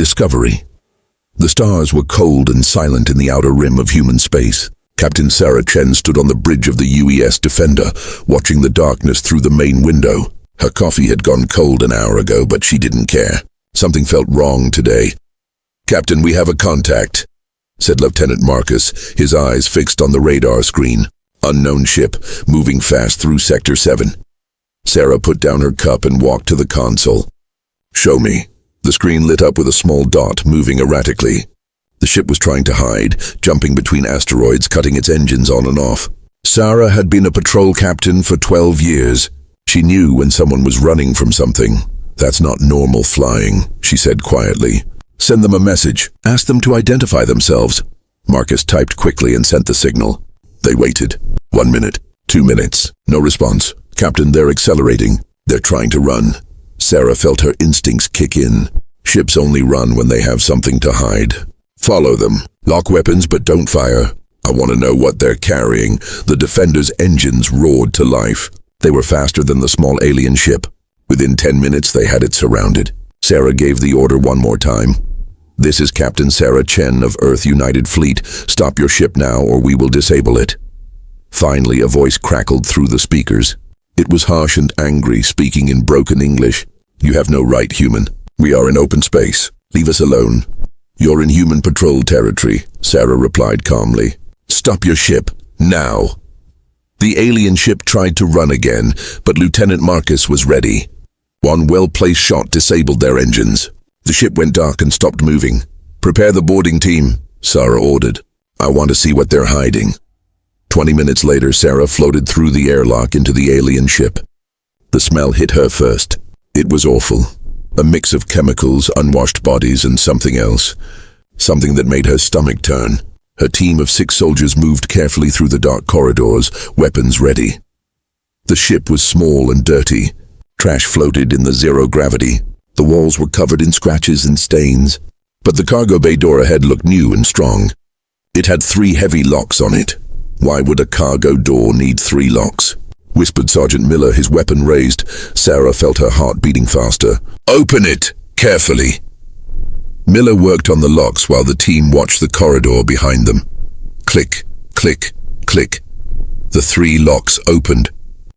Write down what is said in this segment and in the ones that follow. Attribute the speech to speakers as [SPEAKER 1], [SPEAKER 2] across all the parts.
[SPEAKER 1] Discovery. The stars were cold and silent in the outer rim of human space. Captain Sarah Chen stood on the bridge of the UES Defender, watching the darkness through the main window. Her coffee had gone cold an hour ago, but she didn't care. Something felt wrong today. "Captain, we have a contact," said Lieutenant Marcus, his eyes fixed on the radar screen. "Unknown ship, moving fast through Sector 7. Sarah put down her cup and walked to the console. "Show me." The screen lit up with a small dot moving erratically. The ship was trying to hide, jumping between asteroids, cutting its engines on and off. Sarah had been a patrol captain for 12 years. She knew when someone was running from something. "That's not normal flying," she said quietly. "Send them a message. Ask them to identify themselves." Marcus typed quickly and sent the signal. They waited. 1 minute, 2 minutes. No response. "Captain, they're accelerating. They're trying to run." Sarah felt her instincts kick in. Ships only run when they have something to hide. "Follow them. Lock weapons, but don't fire. I want to know what they're carrying." The Defender's engines roared to life. They were faster than the small alien ship. Within 10 minutes, they had it surrounded. Sarah gave the order one more time. "This is Captain Sarah Chen of Earth United Fleet. Stop your ship now or we will disable it." Finally, a voice crackled through the speakers. It was harsh and angry, speaking in broken English. "You have no right, human. We are in open space. Leave us alone." "You're in human patrol territory," Sarah replied calmly. "Stop your ship, now." The alien ship tried to run again, but Lieutenant Marcus was ready. One well-placed shot disabled their engines. The ship went dark and stopped moving. "Prepare the boarding team," Sarah ordered. "I want to see what they're hiding." 20 minutes later, Sarah floated through the airlock into the alien ship. The smell hit her first. It was awful. A mix of chemicals, unwashed bodies, and something else. Something that made her stomach turn. Her team of 6 soldiers moved carefully through the dark corridors, weapons ready. The ship was small and dirty. Trash floated in the zero gravity. The walls were covered in scratches and stains. But the cargo bay door ahead looked new and strong. It had 3 heavy locks on it. "Why would a cargo door need 3 locks?" whispered Sergeant Miller, his weapon raised. Sarah felt her heart beating faster. "Open it, carefully." Miller worked on the locks while the team watched the corridor behind them. Click, click, click. The 3 locks opened.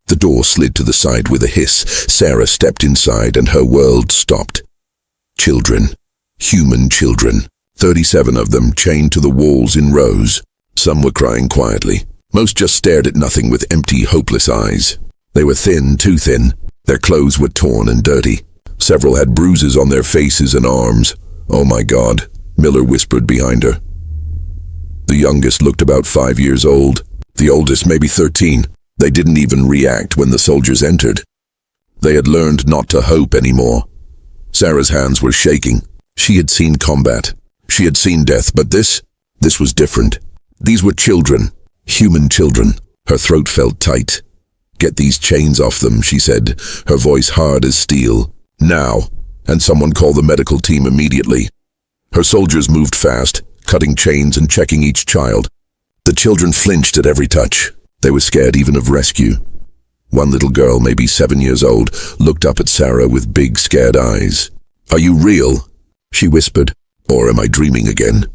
[SPEAKER 1] The door slid to the side with a hiss. Sarah stepped inside and her world stopped. Children. Human children. 37 of them chained to the walls in rows. Some were crying quietly. Most just stared at nothing with empty, hopeless eyes. They were thin, too thin. Their clothes were torn and dirty. Several had bruises on their faces and arms. "Oh my God," Miller whispered behind her. The youngest looked about 5 years old. The oldest maybe 13. They didn't even react when the soldiers entered. They had learned not to hope anymore. Sarah's hands were shaking. She had seen combat. She had seen death, but this was different. These were children. Human children. Her throat felt tight. "Get these chains off them," she said, her voice hard as steel. "Now." And someone called the medical team immediately. Her soldiers moved fast, cutting chains and checking each child. The children flinched at every touch. They were scared even of rescue. One little girl, maybe 7 years old, looked up at Sarah with big, scared eyes. "Are you real?" she whispered. "Or am I dreaming again?"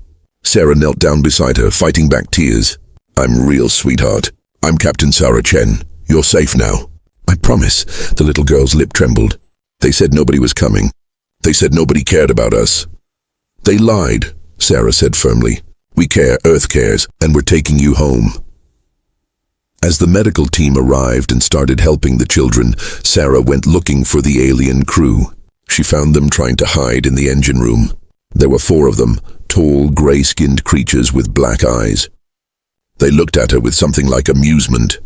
[SPEAKER 1] Sarah knelt down beside her, fighting back tears. "I'm real, sweetheart. I'm Captain Sarah Chen. You're safe now." "I promise." The little girl's lip trembled. "They said nobody was coming. They said nobody cared about us." "They lied," Sarah said firmly. "We care, Earth cares, and we're taking you home." As the medical team arrived and started helping the children, Sarah went looking for the alien crew. She found them trying to hide in the engine room. There were 4 of them, tall, gray-skinned creatures with black eyes. They looked at her with something like amusement.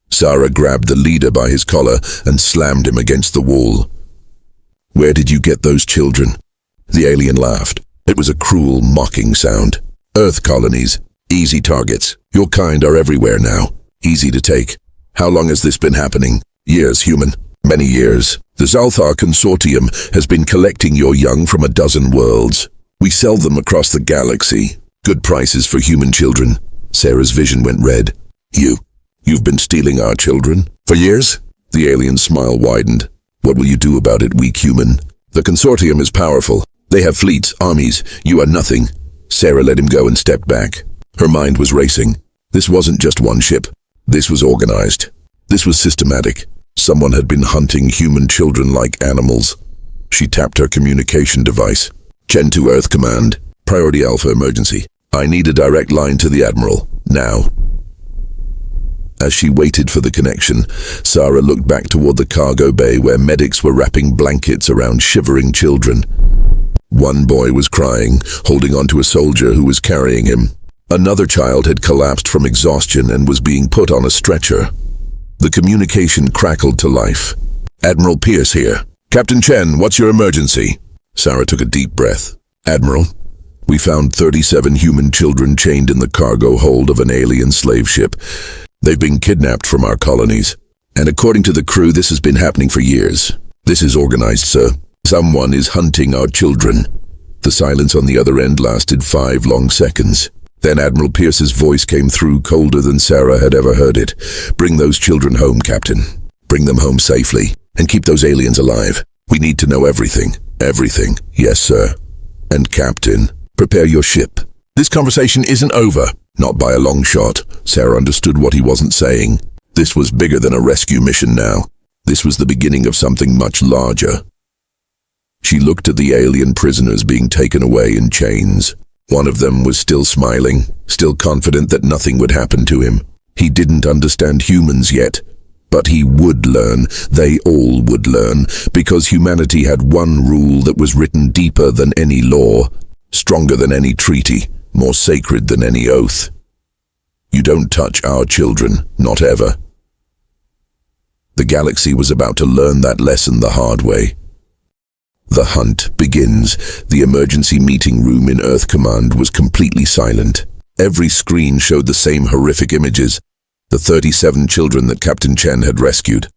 [SPEAKER 1] Sarah grabbed the leader by his collar and slammed him against the wall. "Where did you get those children?" The alien laughed. It was a cruel, mocking sound. "Earth colonies. Easy targets. Your kind are everywhere now. Easy to take. How long has this been happening?" "Years, human. Many years. The Zalthar Consortium has been collecting your young from a dozen worlds. We sell them across the galaxy. Good prices for human children." Sarah's vision went red. You've been stealing our children? For years?" The alien's smile widened. "What will you do about it, weak human? The Consortium is powerful. They have fleets, armies. You are nothing. Sarah let him go and stepped back. Her mind was racing. This wasn't just one ship. This was organized. This was systematic. Someone had been hunting human children like animals. She tapped her communication device. Chen to Earth Command. Priority Alpha emergency. I need a direct line to the Admiral. Now. As she waited for the connection, Sarah looked back toward the cargo bay where medics were wrapping blankets around shivering children. One boy was crying, holding onto a soldier who was carrying him. Another child had collapsed from exhaustion and was being put on a stretcher. The communication crackled to life. Admiral Pierce here. Captain Chen, what's your emergency? Sarah took a deep breath. Admiral, we found 37 human children chained in the cargo hold of an alien slave ship. They've been kidnapped from our colonies. And according to the crew, this has been happening for years. This is organized, sir. Someone is hunting our children. The silence on the other end lasted 5 long seconds. Then Admiral Pierce's voice came through, colder than Sarah had ever heard it. Bring those children home, Captain. Bring them home safely. And keep those aliens alive. We need to know everything. Everything. Yes, sir. And Captain, prepare your ship. This conversation isn't over. Not by a long shot. Sarah understood what he wasn't saying. This was bigger than a rescue mission now. This was the beginning of something much larger. She looked at the alien prisoners being taken away in chains. One of them was still smiling, still confident that nothing would happen to him. He didn't understand humans yet, but he would learn. They all would learn, because humanity had one rule that was written deeper than any law, stronger than any treaty, more sacred than any oath. You don't touch our children, not ever. The galaxy was about to learn that lesson the hard way. The hunt begins. The emergency meeting room in Earth Command was completely silent. Every screen showed the same horrific images, the 37 children that Captain Chen had rescued.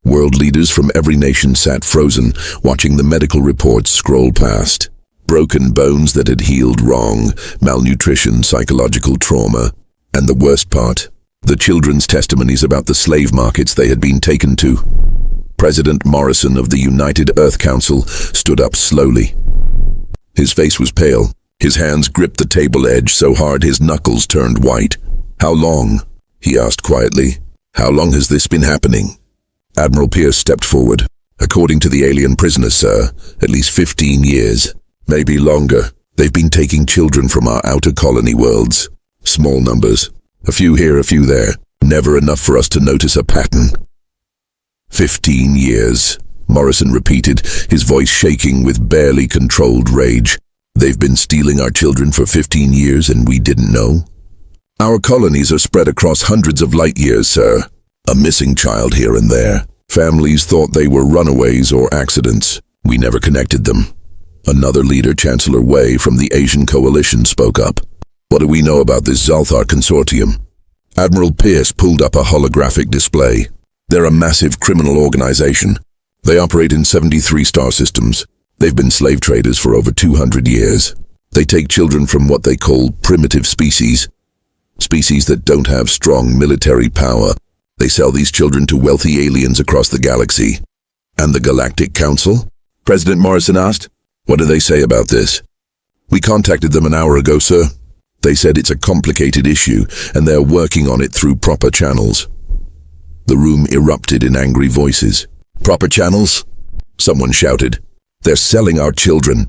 [SPEAKER 1] World leaders from every nation sat frozen, watching the medical reports scroll past. Broken bones that had healed wrong, malnutrition, psychological trauma, and the worst part, the children's testimonies about the slave markets they had been taken to. President Morrison of the United Earth Council stood up slowly. His face was pale. His hands gripped the table edge so hard his knuckles turned white. How long? He asked quietly. How long has this been happening? Admiral Pierce stepped forward. According to the alien prisoners, sir, at least 15 years. Maybe longer. They've been taking children from our outer colony worlds. Small numbers. A few here, a few there. Never enough for us to notice a pattern. 15 years, Morrison repeated, his voice shaking with barely controlled rage. They've been stealing our children for 15 years and we didn't know? Our colonies are spread across hundreds of light years, sir. A missing child here and there. Families thought they were runaways or accidents. We never connected them. Another leader, Chancellor Wei from the Asian Coalition, spoke up. What do we know about this Zalthar consortium? Admiral Pierce pulled up a holographic display. They're a massive criminal organization. They operate in 73 star systems. They've been slave traders for over 200 years. They take children from what they call primitive species. Species that don't have strong military power. They sell these children to wealthy aliens across the galaxy. And the Galactic Council? President Morrison asked. What do they say about this? We contacted them an hour ago, sir. They said it's a complicated issue, and they're working on it through proper channels. The room erupted in angry voices. Proper channels? Someone shouted. They're selling our children.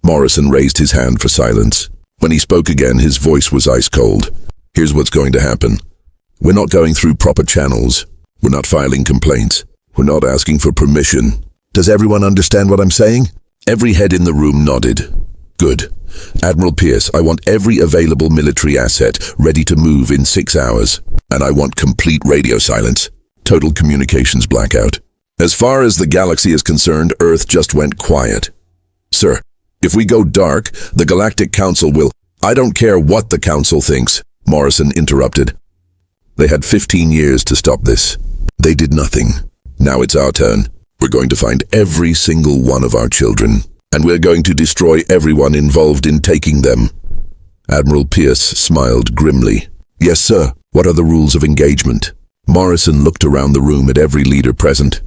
[SPEAKER 1] Morrison raised his hand for silence. When he spoke again, his voice was ice cold. Here's what's going to happen. We're not going through proper channels. We're not filing complaints. We're not asking for permission. Does everyone understand what I'm saying? Every head in the room nodded. Good. Admiral Pierce, I want every available military asset ready to move in 6 hours. And I want complete radio silence. Total communications blackout. As far as the galaxy is concerned, Earth just went quiet. Sir, if we go dark, the Galactic Council will... I don't care what the Council thinks, Morrison interrupted. They had 15 years to stop this. They did nothing. Now it's our turn. We're going to find every single one of our children. And we're going to destroy everyone involved in taking them. Admiral Pierce smiled grimly. Yes, sir. What are the rules of engagement? Morrison looked around the room at every leader present.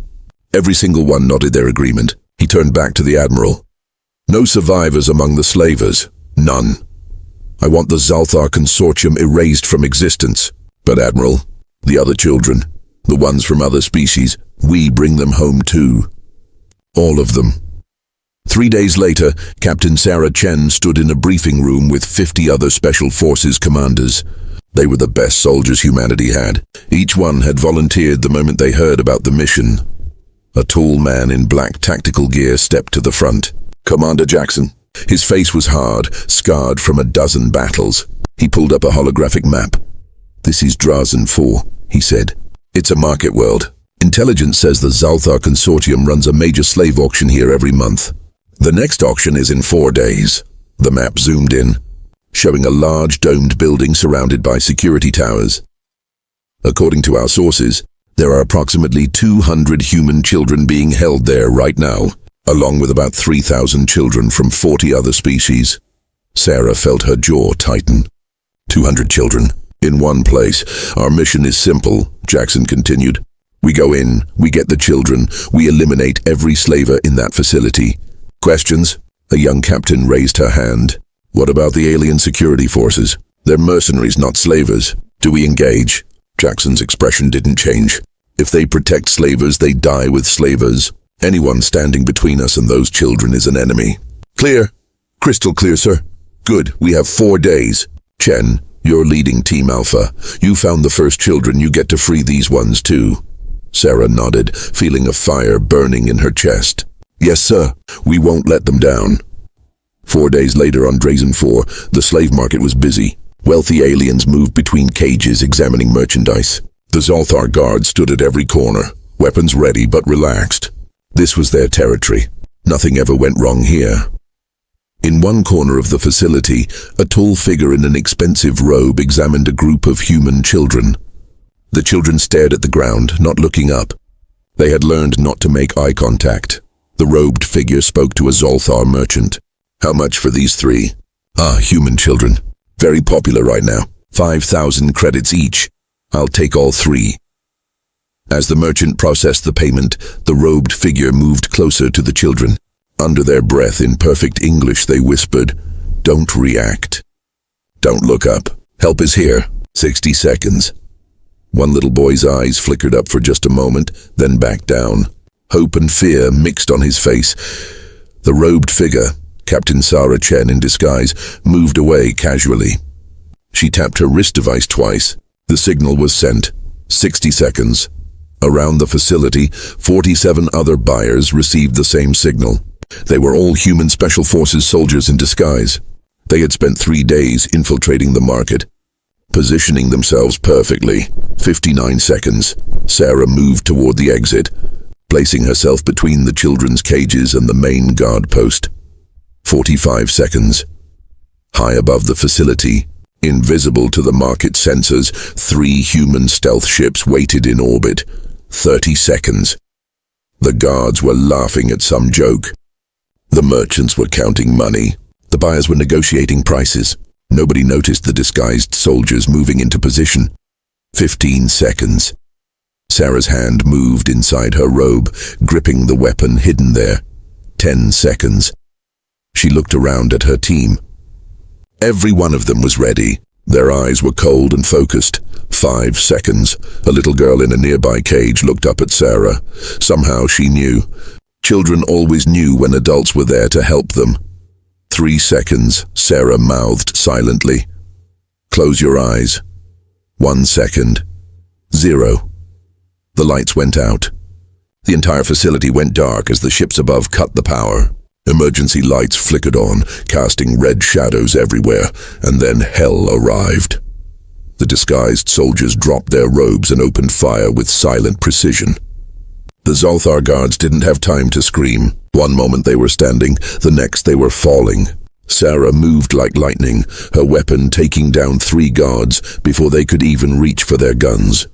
[SPEAKER 1] Every single one nodded their agreement. He turned back to the Admiral. No survivors among the slavers. None. I want the Zalthar consortium erased from existence. But Admiral, the other children, the ones from other species, we bring them home too. All of them. 3 days later, Captain Sarah Chen stood in a briefing room with 50 other Special Forces commanders. They were the best soldiers humanity had. Each one had volunteered the moment they heard about the mission. A tall man in black tactical gear stepped to the front. Commander Jackson. His face was hard, scarred from a dozen battles. He pulled up a holographic map. "This is Drazen 4, he said. "It's a market world. Intelligence says the Zalthar consortium runs a major slave auction here every month. The next auction is in 4 days. The map zoomed in, showing a large domed building surrounded by security towers. According to our sources, there are approximately 200 human children being held there right now, along with about 3,000 children from 40 other species. Sarah felt her jaw tighten. 200 children, in one place. Our mission is simple, Jackson continued. We go in, we get the children, we eliminate every slaver in that facility. Questions? A young captain raised her hand. What about the alien security forces? They're mercenaries, not slavers. Do we engage? Jackson's expression didn't change. If they protect slavers, they die with slavers. Anyone standing between us and those children is an enemy. Clear? Crystal clear, sir. Good, we have 4 days. Chen, you're leading Team Alpha. You found the first children, you get to free these ones too. Sarah nodded, feeling a fire burning in her chest. Yes, sir. We won't let them down. 4 days later on Drazen 4, the slave market was busy. Wealthy aliens moved between cages examining merchandise. The Zalthar guards stood at every corner, weapons ready but relaxed. This was their territory. Nothing ever went wrong here. In one corner of the facility, a tall figure in an expensive robe examined a group of human children. The children stared at the ground, not looking up. They had learned not to make eye contact. The robed figure spoke to a Zalthar merchant. How much for these 3? Human children. Very popular right now. 5,000 credits each. I'll take all 3. As the merchant processed the payment, the robed figure moved closer to the children. Under their breath, in perfect English, they whispered, "Don't react. Don't look up. Help is here. 60 seconds. One little boy's eyes flickered up for just a moment, then back down. Hope and fear mixed on his face. The robed figure, Captain Sarah Chen in disguise, moved away casually. She tapped her wrist device twice. The signal was sent. 60 seconds. Around the facility, 47 other buyers received the same signal. They were all human Special Forces soldiers in disguise. They had spent 3 days infiltrating the market, positioning themselves perfectly. 59 seconds. Sarah moved toward the exit, placing herself between the children's cages and the main guard post. 45 seconds. High above the facility, invisible to the market sensors, 3 human stealth ships waited in orbit. 30 seconds. The guards were laughing at some joke. The merchants were counting money. The buyers were negotiating prices. Nobody noticed the disguised soldiers moving into position. 15 seconds. Sarah's hand moved inside her robe, gripping the weapon hidden there. 10 seconds. She looked around at her team. Every one of them was ready. Their eyes were cold and focused. 5 seconds. A little girl in a nearby cage looked up at Sarah. Somehow she knew. Children always knew when adults were there to help them. 3 seconds. Sarah mouthed silently. Close your eyes. 1 second. 0. The lights went out. The entire facility went dark as the ships above cut the power. Emergency lights flickered on, casting red shadows everywhere, and then hell arrived. The disguised soldiers dropped their robes and opened fire with silent precision. The Zalthar guards didn't have time to scream. One moment they were standing, the next they were falling. Sarah moved like lightning, her weapon taking down 3 guards before they could even reach for their guns.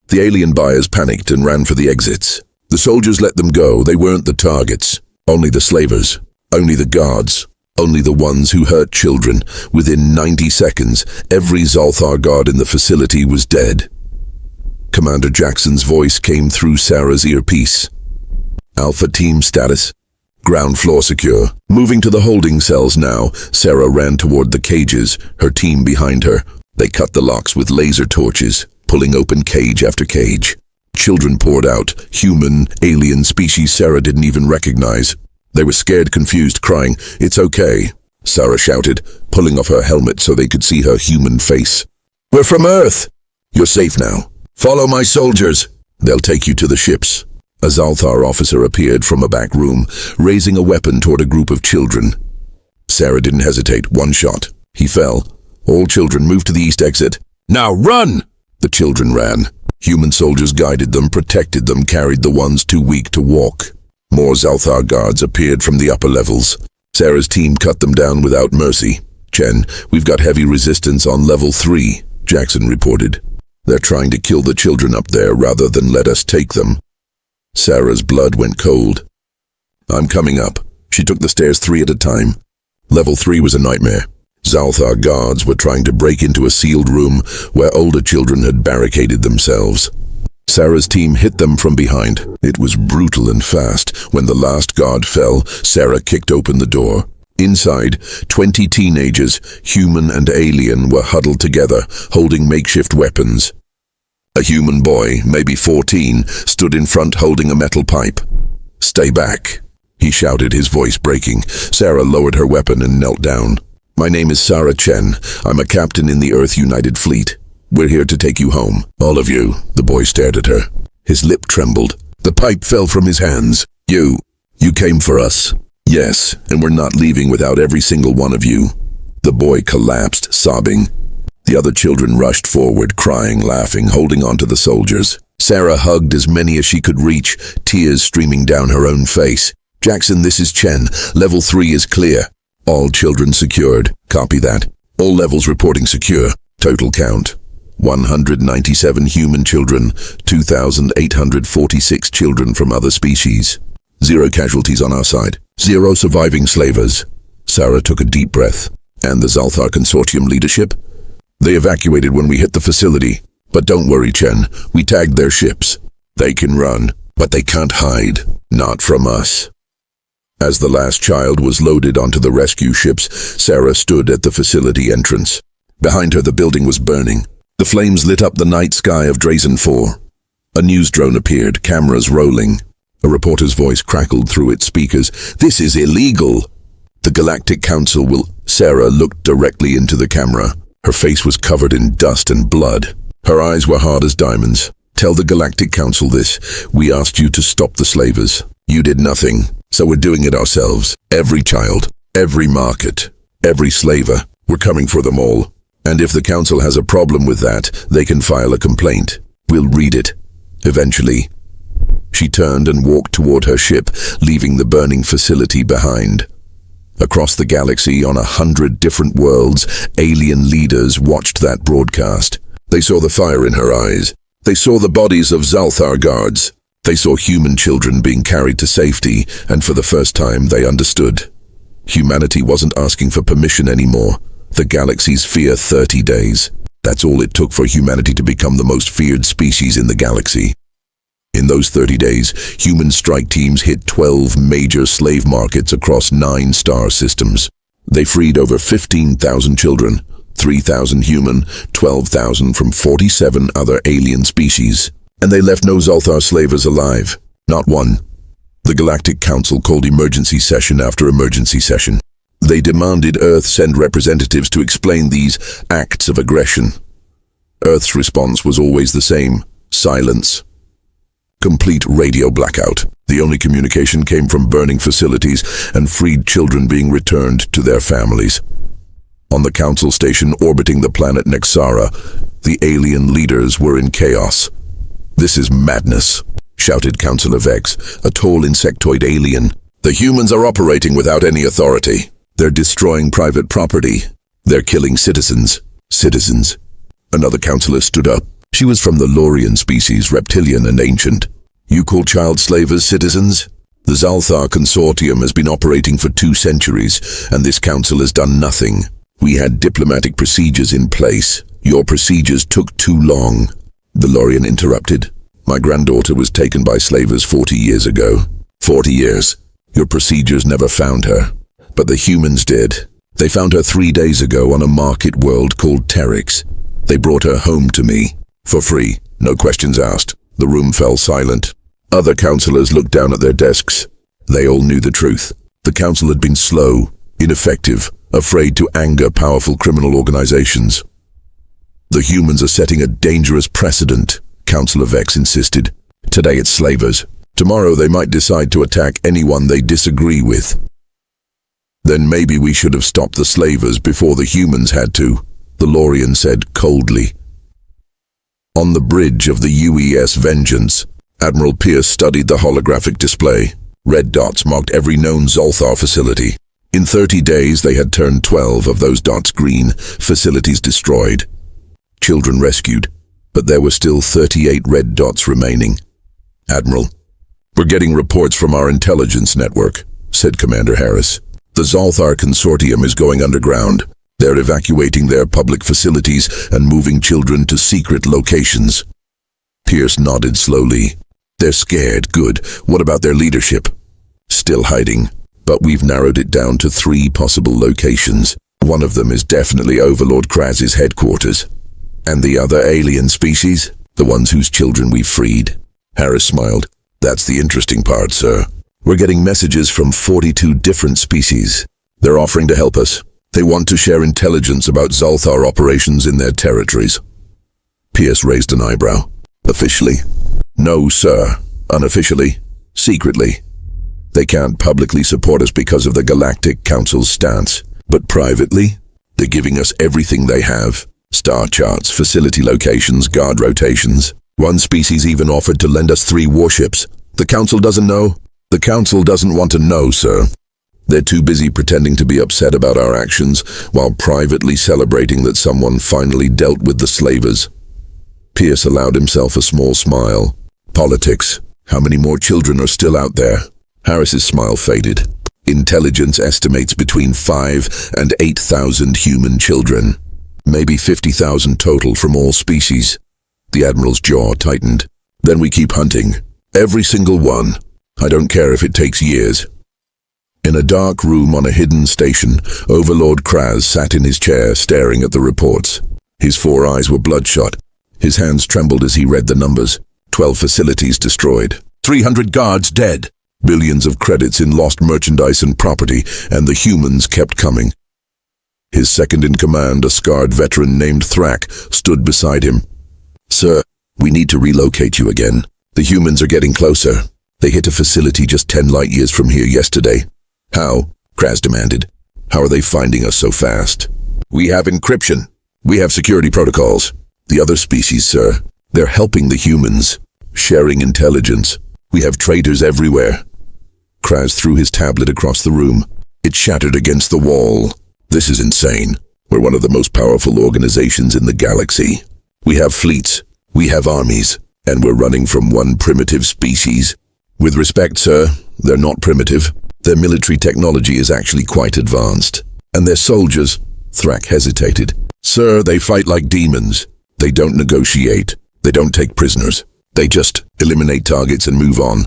[SPEAKER 1] The alien buyers panicked and ran for the exits. The soldiers let them go. They weren't the targets. Only the slavers. Only the guards. Only the ones who hurt children. Within 90 seconds, every Zalthar guard in the facility was dead. Commander Jackson's voice came through Sarah's earpiece. Alpha team status. Ground floor secure. Moving to the holding cells now, Sarah ran toward the cages, her team behind her. They cut the locks with laser torches, pulling open cage after cage. Children poured out, human, alien species Sarah didn't even recognize. They were scared, confused, crying, "It's okay," Sarah shouted, pulling off her helmet so they could see her human face. "We're from Earth! You're safe now. Follow my soldiers. They'll take you to the ships." A Zalthar officer appeared from a back room, raising a weapon toward a group of children. Sarah didn't hesitate. One shot. He fell. All children moved to the east exit. "Now run!" The children ran. Human soldiers guided them, protected them, carried the ones too weak to walk. More Zalthar guards appeared from the upper levels. Sarah's team cut them down without mercy. "Chen, we've got heavy resistance on level 3, Jackson reported. "They're trying to kill the children up there rather than let us take them." Sarah's blood went cold. "I'm coming up." She took the stairs 3 at a time. Level 3 was a nightmare. Zalthar guards were trying to break into a sealed room where older children had barricaded themselves. Sarah's team hit them from behind. It was brutal and fast. When the last guard fell, Sarah kicked open the door. Inside, 20 teenagers, human and alien, were huddled together, holding makeshift weapons. A human boy, maybe 14, stood in front holding a metal pipe. "Stay back," he shouted, his voice breaking. Sarah lowered her weapon and knelt down. "My name is Sarah Chen. I'm a captain in the Earth United Fleet. We're here to take you home. All of you." The boy stared at her. His lip trembled. The pipe fell from his hands. You came for us." "Yes, and we're not leaving without every single one of you." The boy collapsed, sobbing. The other children rushed forward, crying, laughing, holding on to the soldiers. Sarah hugged as many as she could reach, tears streaming down her own face. "Jackson, this is Chen. Level 3 is clear." "All children secured." "Copy that." "All levels reporting secure." Total count: 197 human children, 2,846 children from other species. 0 casualties on our side. 0 surviving slavers. Sarah took a deep breath. "And the Zalthar Consortium leadership?" "They evacuated when we hit the facility. But don't worry, Chen. We tagged their ships. They can run, but they can't hide. Not from us." As the last child was loaded onto the rescue ships, Sarah stood at the facility entrance. Behind her, the building was burning. The flames lit up the night sky of Drazen 4. A news drone appeared, cameras rolling. A reporter's voice crackled through its speakers. "This is illegal. The Galactic Council will..." Sarah looked directly into the camera. Her face was covered in dust and blood. Her eyes were hard as diamonds. "Tell the Galactic Council this. We asked you to stop the slavers. You did nothing, so we're doing it ourselves. Every child, every market, every slaver. We're coming for them all. And if the Council has a problem with that, they can file a complaint. We'll read it. Eventually." She turned and walked toward her ship, leaving the burning facility behind. Across the galaxy, on 100 different worlds, alien leaders watched that broadcast. They saw the fire in her eyes. They saw the bodies of Zalthar guards. They saw human children being carried to safety, and for the first time they understood. Humanity wasn't asking for permission anymore. The galaxy's fear 30 days. That's all it took for humanity to become the most feared species in the galaxy. In those 30 days, human strike teams hit 12 major slave markets across 9 star systems. They freed over 15,000 children, 3,000 human, 12,000 from 47 other alien species. And they left no Zalthar slavers alive. Not one. The Galactic Council called emergency session after emergency session. They demanded Earth send representatives to explain these acts of aggression. Earth's response was always the same: silence. Complete radio blackout. The only communication came from burning facilities and freed children being returned to their families. On the Council station orbiting the planet Nexara, the alien leaders were in chaos. "This is madness," shouted Councillor Vex, a tall insectoid alien. "The humans are operating without any authority. They're destroying private property. They're killing citizens." "Citizens?" Another councillor stood up. She was from the Lorian species, reptilian and ancient. "You call child slavers citizens? The Zalthar Consortium has been operating for 2 centuries, and this council has done nothing. We had diplomatic procedures in place. Your procedures took too long." The Lorian interrupted. "My granddaughter was taken by slavers 40 years ago." 40 years? Your procedures never found her, but the humans did. They found her 3 days ago on a market world called Terex. They brought her home to me, for free, no questions asked. The room fell silent. Other counselors looked down at their desks. They all knew the truth. The council had been slow, ineffective, afraid to anger powerful criminal organizations. The humans are setting a dangerous precedent, Councillor Vex insisted. Today it's slavers. Tomorrow they might decide to attack anyone they disagree with. Then maybe we should have stopped the slavers before the humans had to, the Lorian said coldly. On the bridge of the UES Vengeance, Admiral Pierce studied the holographic display. Red dots marked every known Zolthar facility. In 30 days they had turned 12 of those dots green, facilities destroyed. Children rescued, but there were still 38 red dots remaining. Admiral, we're getting reports from our intelligence network, said Commander Harris. The Zolthar Consortium is going underground. They're evacuating their public facilities and moving children to secret locations. Pierce nodded slowly. They're scared, good. What about their leadership? Still hiding, but we've narrowed it down to 3 possible locations. One of them is definitely Overlord Kraz's headquarters. And the other alien species? The ones whose children we freed. Harris smiled. That's the interesting part, sir. We're getting messages from 42 different species. They're offering to help us. They want to share intelligence about Zolthar operations in their territories. Pierce raised an eyebrow. Officially? No, sir. Unofficially. Secretly. They can't publicly support us because of the Galactic Council's stance. But privately, they're giving us everything they have. Star charts, facility locations, guard rotations. One species even offered to lend us 3 warships. The Council doesn't know? The Council doesn't want to know, sir. They're too busy pretending to be upset about our actions while privately celebrating that someone finally dealt with the slavers. Pierce allowed himself a small smile. Politics. How many more children are still out there? Harris's smile faded. Intelligence estimates between 5 and 8,000 human children. Maybe 50,000 total from all species. The Admiral's jaw tightened. Then we keep hunting. Every single one. I don't care if it takes years. In a dark room on a hidden station, Overlord Kraz sat in his chair staring at the reports. His 4 eyes were bloodshot. His hands trembled as he read the numbers. 12 facilities destroyed. 300 guards dead. Billions of credits in lost merchandise and property, and the humans kept coming. His second-in-command, a scarred veteran named Thrak, stood beside him. Sir, we need to relocate you again. The humans are getting closer. They hit a facility just 10 light years from here yesterday. How? Kraz demanded. How are they finding us so fast? We have encryption. We have security protocols. The other species, sir, they're helping the humans, sharing intelligence. We have traitors everywhere. Kraz threw his tablet across the room. It shattered against the wall. This is insane. We're one of the most powerful organizations in the galaxy. We have fleets. We have armies. And we're running from one primitive species. With respect, sir, they're not primitive. Their military technology is actually quite advanced. And their soldiers, Thrak hesitated. Sir, they fight like demons. They don't negotiate. They don't take prisoners. They just eliminate targets and move on.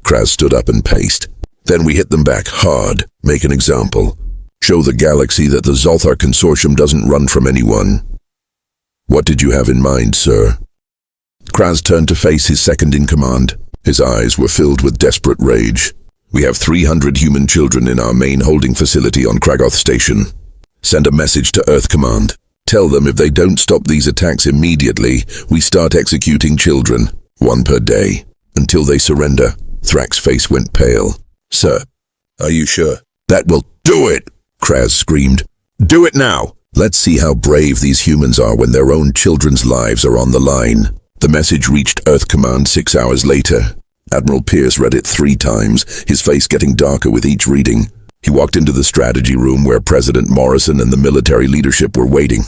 [SPEAKER 1] Kraz stood up and paced. Then we hit them back hard, make an example. Show the galaxy that the Zolthar Consortium doesn't run from anyone. What did you have in mind, sir? Kraz turned to face his second-in-command. His eyes were filled with desperate rage. We have 300 human children in our main holding facility on Kragoth Station. Send a message to Earth Command. Tell them if they don't stop these attacks immediately, we start executing children, 1 per day, until they surrender. Thrak's face went pale. Sir, are you sure? That will do it, Kraz screamed. Do it now. Let's see how brave these humans are when their own children's lives are on the line. The message reached Earth Command 6 hours later. Admiral Pierce read it 3 times, his face getting darker with each reading. He walked into the strategy room where President Morrison and the military leadership were waiting.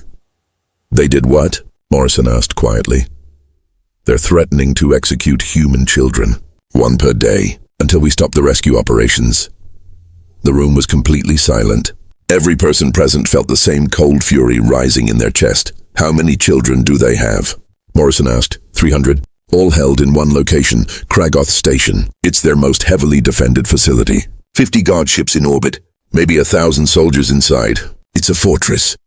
[SPEAKER 1] They did what? Morrison asked quietly. They're threatening to execute human children, 1 per day, until we stop the rescue operations. The room was completely silent. Every person present felt the same cold fury rising in their chest. How many children do they have? Morrison asked. 300. All held in one location, Kragoth Station. It's their most heavily defended facility. 50 guard ships in orbit, maybe 1,000 soldiers inside. It's a fortress.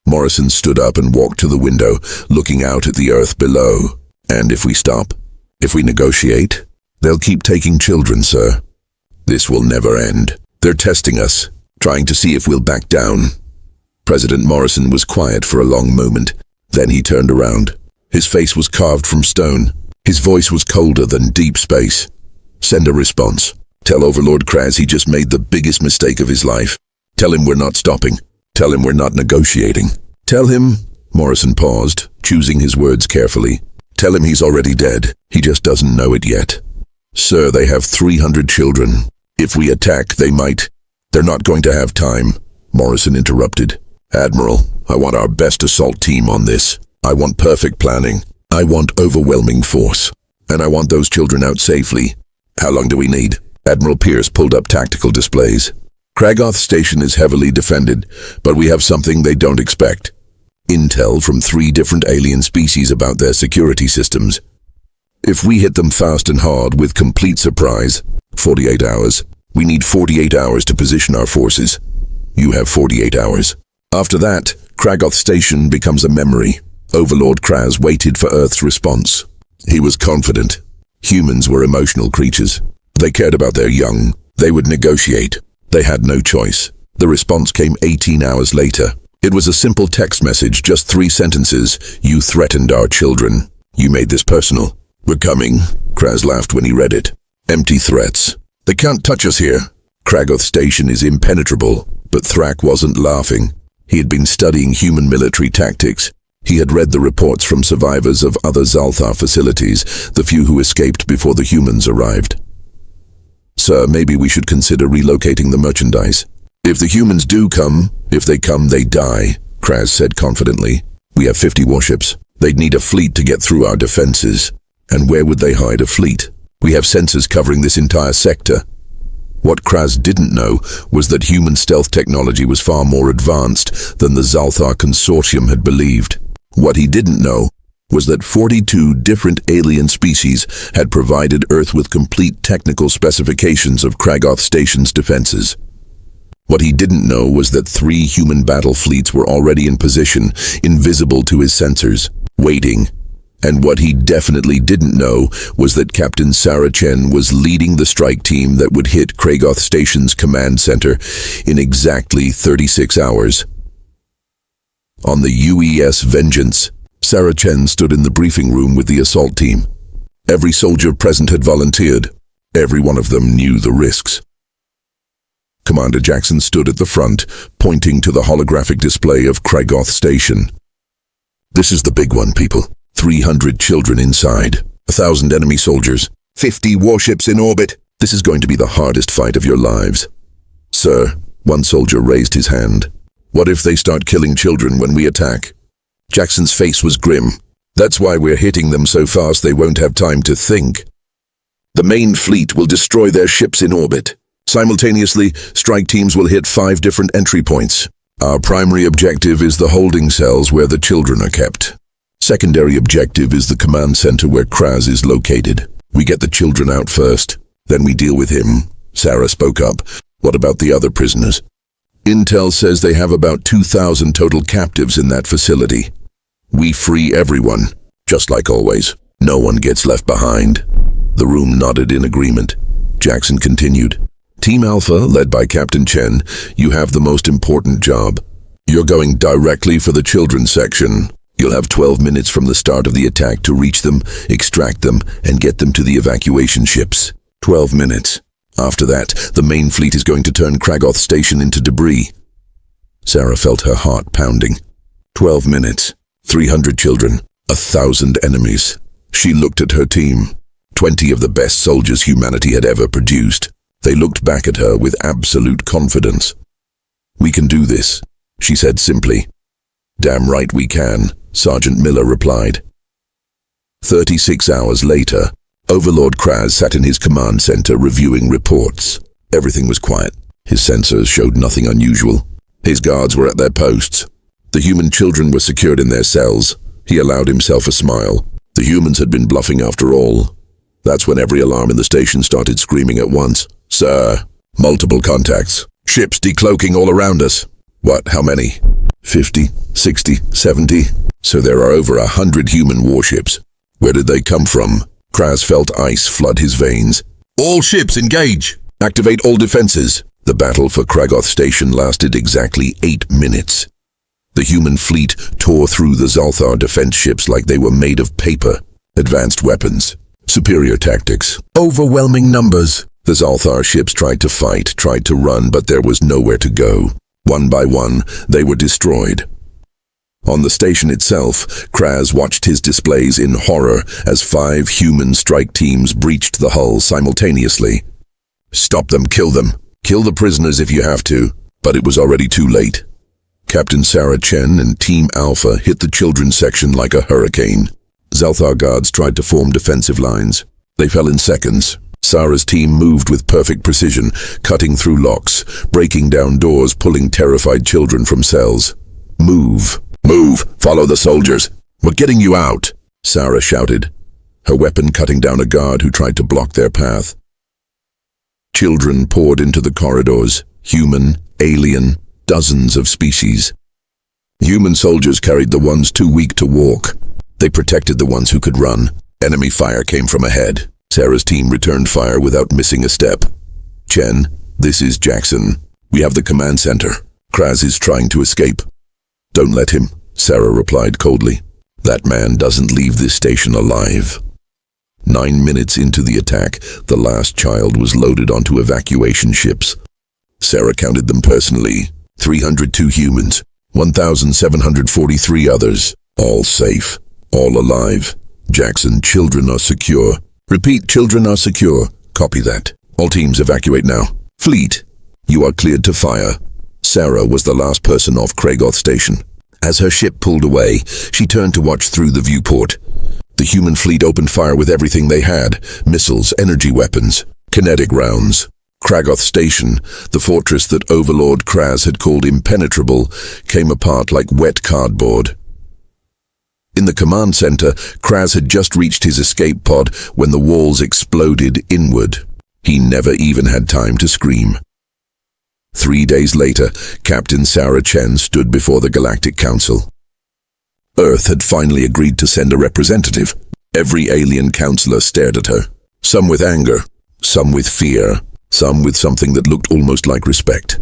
[SPEAKER 1] Morrison stood up and walked to the window, looking out at the earth below. And if we stop? If we negotiate? They'll keep taking children, sir. This will never end. They're testing us, trying to see if we'll back down. President Morrison was quiet for a long moment. Then he turned around. His face was carved from stone. His voice was colder than deep space. Send a response. Tell Overlord Kraz he just made the biggest mistake of his life. Tell him we're not stopping. Tell him we're not negotiating. Tell him, Morrison paused, choosing his words carefully. Tell him he's already dead. He just doesn't know it yet. Sir, they have 300 children. If we attack, they might. They're not going to have time. Morrison interrupted. Admiral, I want our best assault team on this. I want perfect planning. I want overwhelming force. And I want those children out safely. How long do we need? Admiral Pierce pulled up tactical displays. Kragoth Station is heavily defended, but we have something they don't expect. Intel from 3 different alien species about their security systems. If we hit them fast and hard with complete surprise, 48 hours. We need 48 hours to position our forces. You have 48 hours. After that, Kragoth Station becomes a memory. Overlord Kraz waited for Earth's response. He was confident. Humans were emotional creatures. They cared about their young. They would negotiate. They had no choice. The response came 18 hours later. It was a simple text message, just 3 sentences. You threatened our children. You made this personal. We're coming. Kraz laughed when he read it. Empty threats. They can't touch us here. Kragoth Station is impenetrable. But Thrak wasn't laughing. He had been studying human military tactics. He had read the reports from survivors of other Zalthar facilities, the few who escaped before the humans arrived. Sir, maybe we should consider relocating the merchandise. If the humans do come, if they come, they die, Kraz said confidently. We have 50 warships. They'd need a fleet to get through our defenses. And where would they hide a fleet? We have sensors covering this entire sector. What Kraz didn't know was that human stealth technology was far more advanced than the Zalthar consortium had believed. What he didn't know was that 42 different alien species had provided Earth with complete technical specifications of Kragoth Station's defenses. What he didn't know was that 3 human battle fleets were already in position, invisible to his sensors, waiting. And what he definitely didn't know was that Captain Sarah Chen was leading the strike team that would hit Kragoth Station's command center in exactly 36 hours. On the UES Vengeance, Sarah Chen stood in the briefing room with the assault team. Every soldier present had volunteered. Every one of them knew the risks. Commander Jackson stood at the front, pointing to the holographic display of Kragoth Station. This is the big one, people. 300 children inside, 1,000 enemy soldiers, 50 warships in orbit. This is going to be the hardest fight of your lives. Sir, one soldier raised his hand. What if they start killing children when we attack? Jackson's face was grim. That's why we're hitting them so fast they won't have time to think. The main fleet will destroy their ships in orbit. Simultaneously, strike teams will hit 5 different entry points. Our primary objective is the holding cells where the children are kept. Secondary objective is the command center where Kraz is located. We get the children out first, then we deal with him. Sarah spoke up. What about the other prisoners? Intel says they have about 2,000 total captives in that facility. We free everyone, just like always. No one gets left behind. The room nodded in agreement. Jackson continued. Team Alpha, led by Captain Chen, you have the most important job. You're going directly for the children's section. You'll have 12 minutes from the start of the attack to reach them, extract them, and get them to the evacuation ships. 12 minutes. After that, the main fleet is going to turn Kragoth Station into debris. Sarah felt her heart pounding. 12 minutes. 300 children. 1,000 enemies. She looked at her team. 20 of the best soldiers humanity had ever produced. They looked back at her with absolute confidence. We can do this, she said simply. Damn right we can, Sergeant Miller replied. 36 hours later, Overlord Kraz sat in his command center reviewing reports. Everything was quiet. His sensors showed nothing unusual. His guards were at their posts. The human children were secured in their cells. He allowed himself a smile. The humans had been bluffing after all. That's when every alarm in the station started screaming at once. Sir, Multiple contacts. Ships decloaking all around us. What, how many? 50, 60, 70? So there are over 100 human warships. Where did they come from? Kraz felt ice flood his veins. All ships engage! Activate all defenses. The battle for Kragoth Station lasted exactly 8 minutes. The human fleet tore through the Zalthar defense ships like they were made of paper. Advanced weapons. Superior tactics. Overwhelming numbers. The Zalthar ships tried to fight, tried to run, but there was nowhere to go. One by one, they were destroyed. On the station itself, Kraz watched his displays in horror as 5 human strike teams breached the hull simultaneously. Stop them, kill them. Kill the prisoners if you have to. But it was already too late. Captain Sarah Chen and Team Alpha hit the children's section like a hurricane. Zalthar guards tried to form defensive lines. They fell in seconds. Sarah's team moved with perfect precision, cutting through locks, breaking down doors, pulling terrified children from cells. Move! Move! Follow the soldiers! We're getting you out! Sarah shouted, her weapon cutting down a guard who tried to block their path. Children poured into the corridors, human, alien, dozens of species. Human soldiers carried the ones too weak to walk. They protected the ones who could run. Enemy fire came from ahead. Sarah's team returned fire without missing a step. Chen, this is Jackson. We have the command center. Kraz is trying to escape. Don't let him, Sarah replied coldly. That man doesn't leave this station alive. 9 minutes into the attack, the last child was loaded onto evacuation ships. Sarah counted them personally. 302 humans, 1,743 others. All safe, all alive. Jackson, children are secure. Repeat, children are secure. Copy that. All teams evacuate now. Fleet, you are cleared to fire. Sarah was the last person off Kragoth Station. As her ship pulled away, she turned to watch through the viewport. The human fleet opened fire with everything they had. Missiles, energy weapons, kinetic rounds. Kragoth Station, the fortress that Overlord Kraz had called impenetrable, came apart like wet cardboard. In the command center, Kraz had just reached his escape pod when the walls exploded inward. He never even had time to scream. 3 days later, Captain Sarah Chen stood before the Galactic Council. Earth had finally agreed to send a representative. Every alien counselor stared at her, some with anger, some with fear, some with something that looked almost like respect.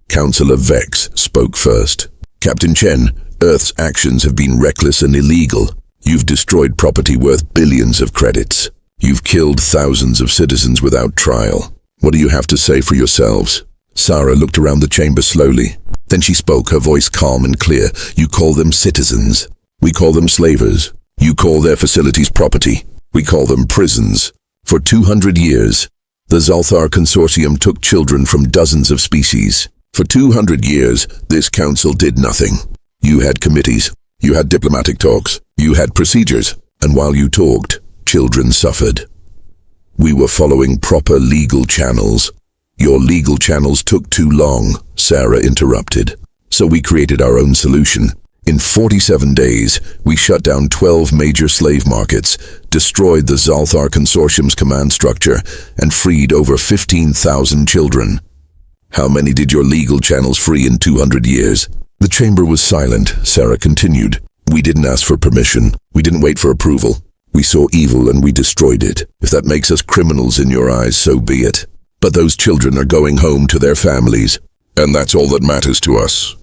[SPEAKER 1] Counselor Vex spoke first. Captain Chen, Earth's actions have been reckless and illegal. You've destroyed property worth billions of credits. You've killed thousands of citizens without trial. What do you have to say for yourselves? Sarah looked around the chamber slowly. Then she spoke, her voice calm and clear. You call them citizens. We call them slavers. You call their facilities property. We call them prisons. For 200 years, the Zalthar Consortium took children from dozens of species. For 200 years, this council did nothing. You had committees. You had diplomatic talks. You had procedures. And while you talked, children suffered. We were following proper legal channels. Your legal channels took too long, Sarah interrupted. So we created our own solution. In 47 days, we shut down 12 major slave markets, destroyed the Zalthar Consortium's command structure, and freed over 15,000 children. How many did your legal channels free in 200 years? The chamber was silent. Sarah continued. We didn't ask for permission. We didn't wait for approval. We saw evil and we destroyed it. If that makes us criminals in your eyes, so be it. But those children are going home to their families, and that's all that matters to us.